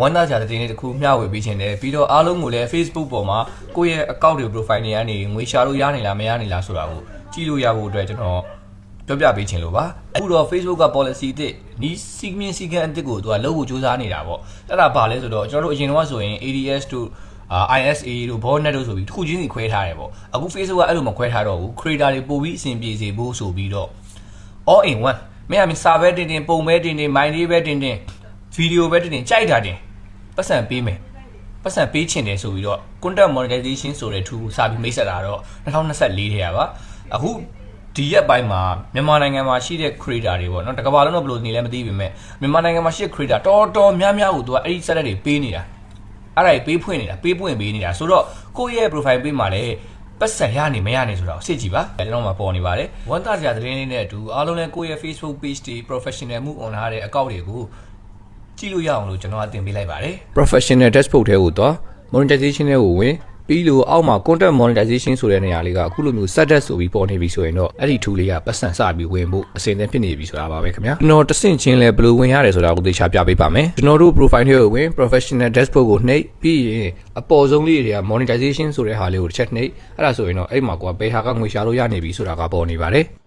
ဝန်သားကြတဲ့တင်းလေးတစ်ခုမျှဝေပေးခြင်းတယ်ပြီးတော့အားလုံးကိုလည်း Facebook ပေါ်မှာကိုယ့်ရဲ့ account တွေ profile တွေကနေငွေရှာလို့ရနေလားမရနေလားဆိုတာကိုကြည့်လို့ရဖို့အတွက်ကျွန်တော်ပြောပြပေးခြင်းလို့ပါအခုတော့ Facebook က policy အသစ်ဒီစီမင်းစီကံအသစ်ကိုသူကလုပ်ဖို့ကြိုးစားနေတာပေါ့အဲ့ဒါဘာလဲဆိုတော့ကျွန်တော်တို့အရင်တော့ဆိုရင် ADS တို့ISA တို့ Botnet တို့ဆိုပြီးတစ်ခုချင်းစီခွဲထားတယ်ပေါ့အခု Facebook ကအဲ့လိုမခွဲထားတော့ဘူး creator တွေပို့ပြီးအဆင်ပြေစေဖို့ဆိုပြီးတော့ all in one မင်းစာပဲတင်တင်ပုံပဲတင်တင် mind လေးပဲတင်တင် video ပဲတင်တင်ကြိုက်တာတင်ပတ်စံပေးမယ်ပတ်စံပေးချင်တယ်ဆိုပြီးတော့ content monetization ဆိုတဲ့ tool စာပြီးမိတ်ဆက်တာတော့2024ထဲပါအခုဒီရက်ပိုင်းမှာမြန်မာနိုင်ငံမှာရှိတဲ့ creator တွေပေါ့နော်တကဘာလုံးတော့ဘယ်လိုနေလဲမသိပေမဲ့မြန်မာနိုင်ငံမှာရှိတဲ့ creator တော်များများကိုသူကအဲ့ဒီ set တွေပေးနေတာအဲ့ဒါပေးဖွင့်နေတာပေးပွင့်ပေးနေတာဆိုတော့ကိုယ့်ရဲ့ profile ပေးမှာလည်းပတ်စံရနေမရနေဆိုတော့စစ်ကြည့်ပါကျွန်တော်မှာပေါ်နေပါတယ်ဝန်သားစရာသတင်းလေးနဲ့အတူအားလုံးလည်းကိုယ့်ရဲ့ Facebook page တွေ professional move on ထားတဲ့ account တွေကိုကြည့်လို့ရအောင်လို့ကျွန်တော်အသင်ပေးလိုက်ပါတယ် professional dashboard ထဲကိုတော့ monetization တွေကိုဝင်ပြီးလို့အောက်မှာ content monetization ဆိုတဲ့နေရာလေးကအခုလိုမျိုး set up ဆိုပြီးပေါ်နေပြီဆိုရင်တော့အဲ့ဒီ tool လေးကပတ်စံစပြီးဝင်ဖို့အဆင်သင့်ဖြစ်နေပြီဆိုတာပါပဲခင်ဗျာကျွန်တော်တဆင့်ချင်းလဲဘယ်လိုဝင်ရတယ်ဆိုတာကိုသိချပြပေးပါမယ်ကျွန်တော်တို့ profile ထဲကိုဝင် professional dashboard ကိုနှိပ်ပြီးရင်အပေါ်ဆုံးလေးတွေက monetization ဆိုတဲ့ဟာလေးကိုတစ်ချက်နှိပ်အဲ့ဒါဆိုရင်တော့အဲ့မှာကိုကဘယ်ဟာကငွေရှာလို့ရနေပြီဆိုတာကပေါ်နေပါတယ်